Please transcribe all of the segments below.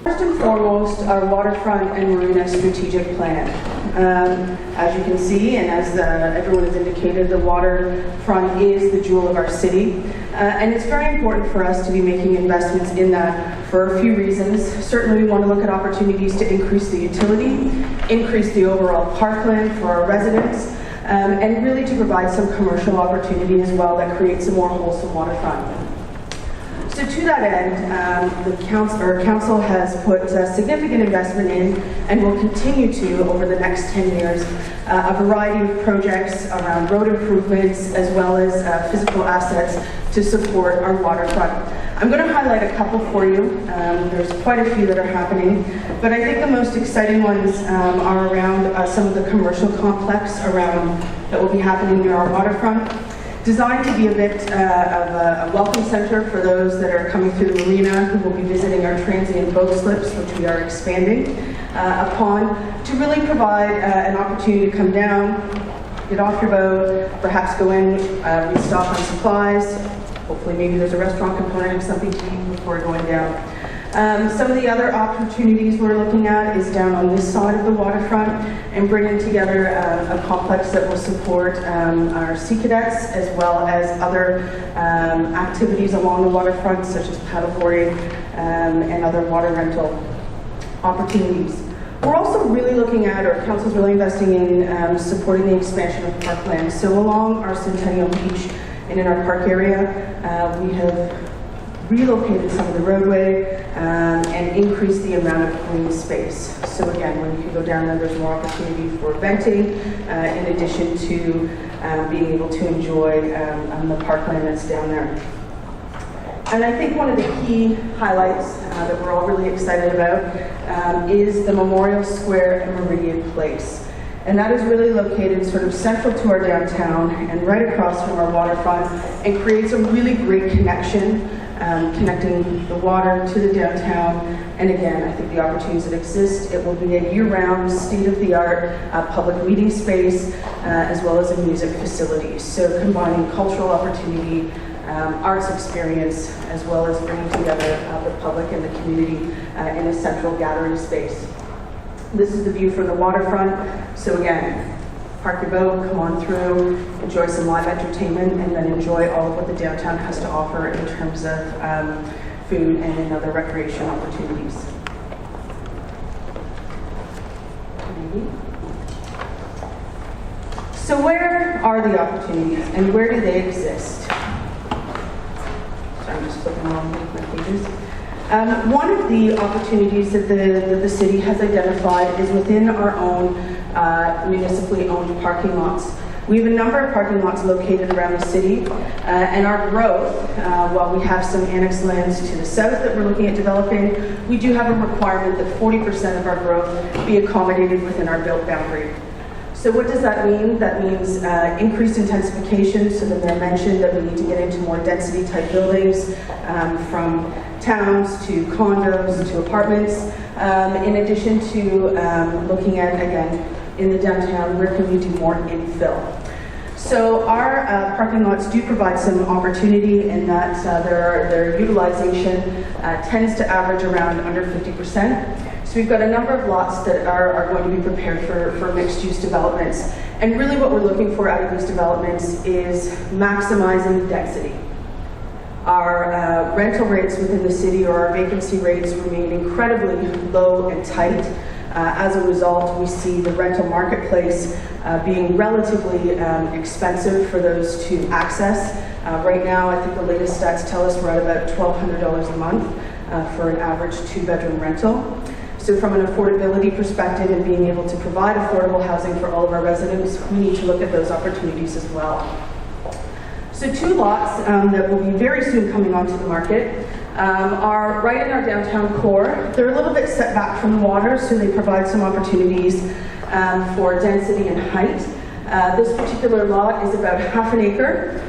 First and foremost, our Waterfront and Marina strategic plan. As you can see, and as everyone has indicated, the waterfront is the jewel of our city. And it's very important for us to be making investments in that for a few reasons. Certainly we want to look at opportunities to increase the utility, increase the overall parkland for our residents, and really to provide some commercial opportunity as well that creates a more wholesome waterfront. So to that end, the council has put significant investment in, and will continue to over the next 10 years, a variety of projects around road improvements as well as physical assets to support our waterfront. I'm going to highlight a couple for you. There's quite a few that are happening, but I think the most exciting ones are around some of the commercial complex that will be happening near our waterfront. Designed to be a bit of a welcome center for those that are coming through the marina who will be visiting our transient boat slips, which we are expanding upon, to really provide an opportunity to come down, get off your boat, perhaps go in, restock on supplies. Hopefully maybe there's a restaurant component of something to eat before going down. Some of the other opportunities we're looking at is down on this side of the waterfront and bringing together a complex that will support our Sea Cadets as well as other activities along the waterfront such as paddleboarding and other water rental opportunities. We're also really looking at, or Council's really investing in supporting the expansion of parkland. So along our Centennial Beach and in our park area, we have relocated some of the roadway and increased the amount of green space. So again, when you go down there, there's more opportunity for venting, in addition to being able to enjoy the parkland that's down there. And I think one of the key highlights that we're all really excited about is the Memorial Square and Meridian Place. And that is really located sort of central to our downtown and right across from our waterfront, and creates a really great connection, connecting the water to the downtown. And again, I think the opportunities that exist, it will be a year-round, state-of-the-art public meeting space, as well as a music facility. So combining cultural opportunity, arts experience, as well as bringing together the public and the community in a central gathering space. This is the view from the waterfront. So again, park your boat, come on through, enjoy some live entertainment, and then enjoy all of what the downtown has to offer in terms of food and in other recreation opportunities. So where are the opportunities and where do they exist? So I'm just flipping along my pages. One of the opportunities that the city has identified is within our own municipally owned parking lots. We have a number of parking lots located around the city, and our growth, while we have some annex lands to the south that we're looking at developing, we do have a requirement that 40% of our growth be accommodated within our built boundary. So what does that mean? That means increased intensification, so that I mentioned that we need to get into more density type buildings, from towns to condos to apartments, in addition to looking at, again, in the downtown, where can we do more infill? So our parking lots do provide some opportunity in that their utilization tends to average around under 50%. So we've got a number of lots that are going to be prepared for mixed-use developments. And really what we're looking for out of these developments is maximizing density. Our rental rates within the city, or our vacancy rates, remain incredibly low and tight. As a result, we see the rental marketplace being relatively expensive for those to access. Right now, I think the latest stats tell us we're at about $1,200 a month for an average 2-bedroom rental. So from an affordability perspective and being able to provide affordable housing for all of our residents, we need to look at those opportunities as well. So 2 lots that will be very soon coming onto the market are right in our downtown core. They're a little bit set back from the water, so they provide some opportunities for density and height. This particular lot is about half an acre.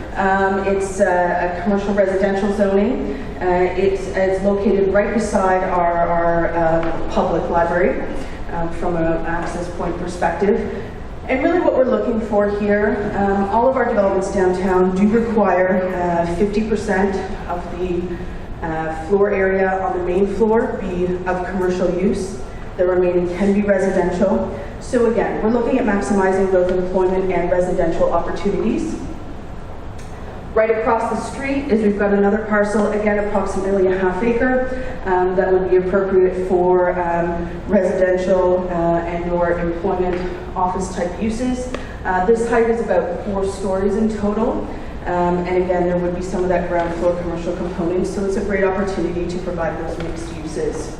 It's a commercial residential zoning. It's located right beside our public library from an access point perspective. And really what we're looking for here, all of our developments downtown do require 50% of the floor area on the main floor be of commercial use. The remaining can be residential. So again, we're looking at maximizing both employment and residential opportunities. Right across the street is we've got another parcel, again approximately a half acre, that would be appropriate for residential and or employment office type uses. This height is about 4 stories in total. And again, there would be some of that ground floor commercial component, so it's a great opportunity to provide those mixed uses.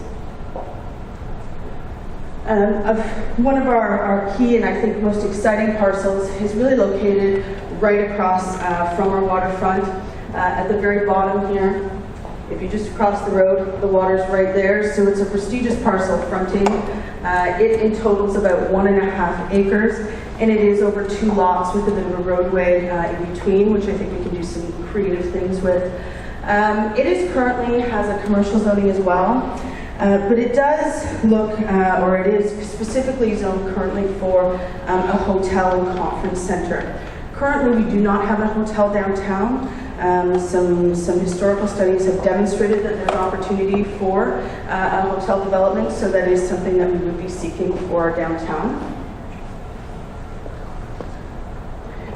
One of our key and I think most exciting parcels is really located right across from our waterfront at the very bottom here. If you just cross the road, the water's right there, so it's a prestigious parcel fronting. It in total is about 1.5 acres, and it is over 2 lots with a bit of a roadway in between, which I think we can do some creative things with. It is currently has a commercial zoning as well. But it does look, or it is specifically zoned currently for a hotel and conference center. Currently, we do not have a hotel downtown. Some historical studies have demonstrated that there's opportunity for a hotel development, so that is something that we would be seeking for our downtown.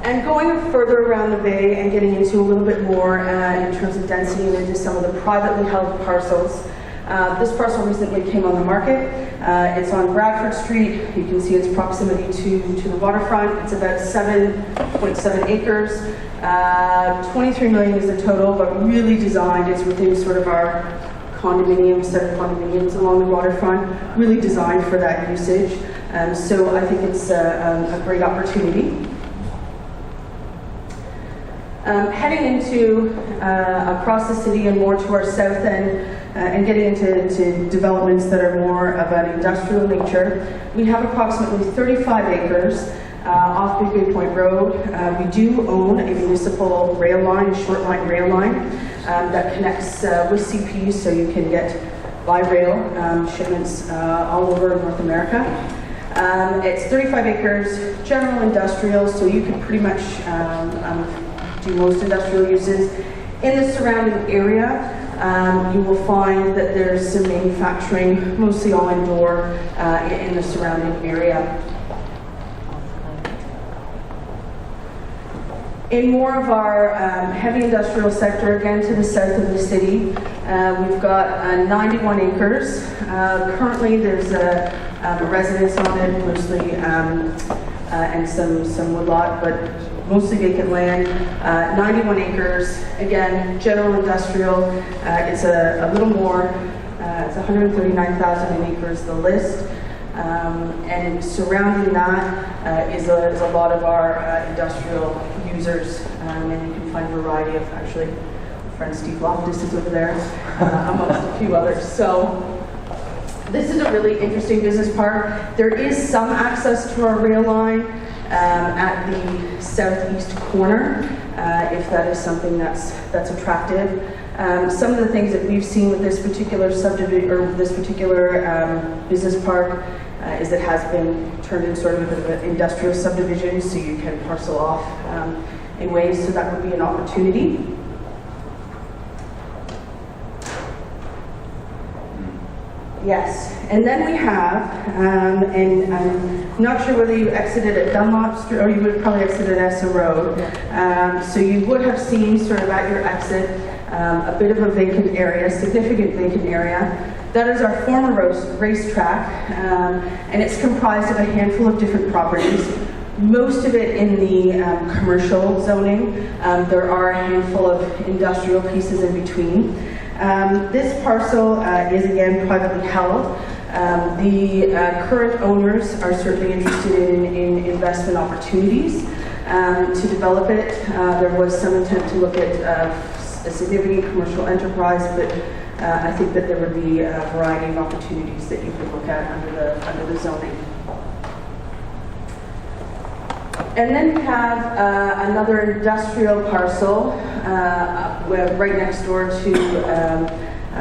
And going further around the bay and getting into a little bit more in terms of density and into some of the privately held parcels. This parcel recently came on the market. It's on Bradford Street. You can see its proximity to the waterfront. It's about 7.7 acres. 23 million is the total, but really designed. It's within sort of our condominium, set of condominiums along the waterfront, really designed for that usage. So I think it's a great opportunity. Heading into across the city and more to our south end, and getting into developments that are more of an industrial nature, we have approximately 35 acres off Big Bay Point Road. We do own a municipal rail line, short line rail line, that connects with CP, so you can get by rail shipments all over North America. It's 35 acres, general industrial, so you can pretty much do most industrial uses. In the surrounding area, you will find that there's some manufacturing, mostly all indoor, in the surrounding area. In more of our heavy industrial sector, again to the south of the city, we've got 91 acres. Currently there's a residence on it, mostly, and some woodlot, but mostly vacant land. 91 acres, again, general industrial. It's a little more, it's 139,000 an acre is the list. And surrounding that is a lot of our industrial users, and you can find a variety of, actually, friend Steve Loftus is over there, amongst a few others. So this is a really interesting business park. There is some access to our rail line at the southeast corner, if that is something that's attractive. Some of the things that we've seen with this particular subdivision, or this particular business park, is it has been turned into sort of an industrial subdivision, so you can parcel off in ways, so that would be an opportunity. Yes, and then we have, and I'm not sure whether you exited at Dunlop Street, or you would have probably exited Essa Road. So you would have seen sort of at your exit a bit of a vacant area, significant vacant area. That is our former racetrack, and it's comprised of a handful of different properties. Most of it in the commercial zoning. There are a handful of industrial pieces in between. This parcel is again privately held. The current owners are certainly interested in investment opportunities to develop it. There was some intent to look at a significant commercial enterprise, but I think that there would be a variety of opportunities that you could look at under the zoning. And then we have another industrial parcel right next door to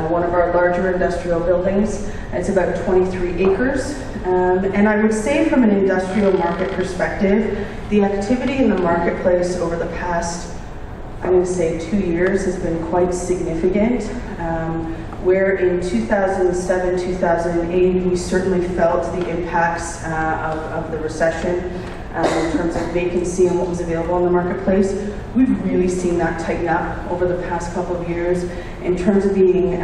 one of our larger industrial buildings. It's about 23 acres. And I would say from an industrial market perspective, the activity in the marketplace over the past, I'm going to say 2 years, has been quite significant. where in 2007, 2008, we certainly felt the impacts of the recession in terms of vacancy and what was available in the marketplace. We've really seen that tighten up over the past couple of years. In terms of being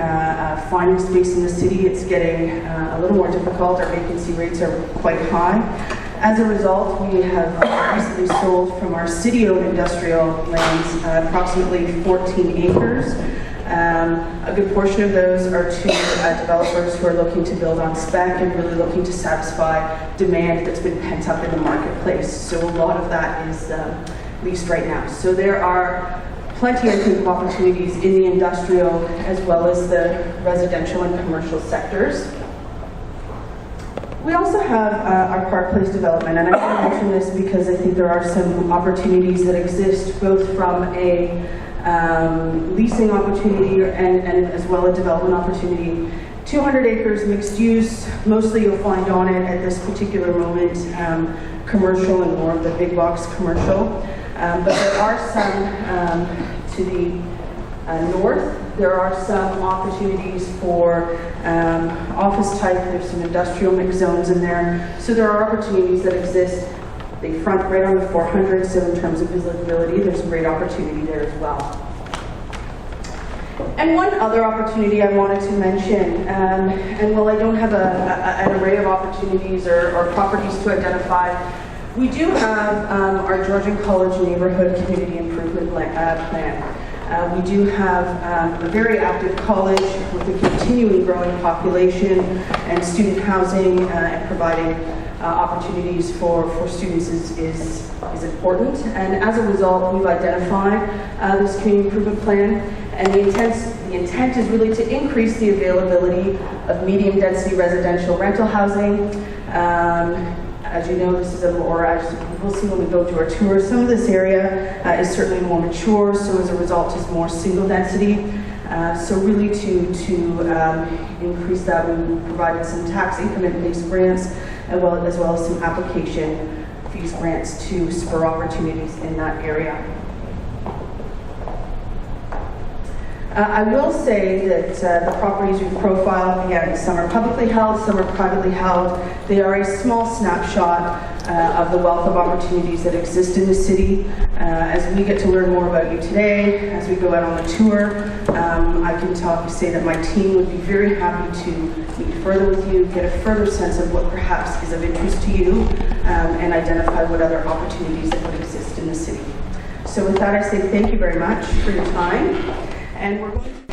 finding space in the city, it's getting a little more difficult. Our vacancy rates are quite high. As a result, we have recently sold from our city-owned industrial lands approximately 14 acres. A good portion of those are to developers who are looking to build on spec and really looking to satisfy demand that's been pent up in the marketplace. So a lot of that is leased right now. So there are plenty, I think, of opportunities in the industrial as well as the residential and commercial sectors. We also have our Park Place development, and I want to mention this because I think there are some opportunities that exist both from a leasing opportunity and as well a development opportunity. 200 acres mixed use, mostly you'll find on it at this particular moment commercial and more of the big box commercial. But there are some to the north. There are some opportunities for office type. There's some industrial mixed zones in there. So there are opportunities that exist. They front right on the 400, so in terms of visibility, there's great opportunity there as well. And one other opportunity I wanted to mention, and while I don't have an array of opportunities or properties to identify, we do have our Georgian College Neighborhood Community Improvement Plan. We do have a very active college with a continually growing population, and student housing and providing opportunities for students is important. And as a result, we've identified this community improvement plan, and the intent is really to increase the availability of medium density residential rental housing. As you know, this is or as we'll see when we go to our tour, some of this area is certainly more mature, so as a result is more single density. So really to increase that, we provided some tax increment-based grants as well as some application fees grants to spur opportunities in that area. I will say that the properties we've profiled, again, some are publicly held, some are privately held. They are a small snapshot of the wealth of opportunities that exist in the city. As we get to learn more about you today, as we go out on the tour, I can say that my team would be very happy to meet further with you, get a further sense of what perhaps is of interest to you, and identify what other opportunities that would exist in the city. So with that, I say thank you very much for your time. And we're going to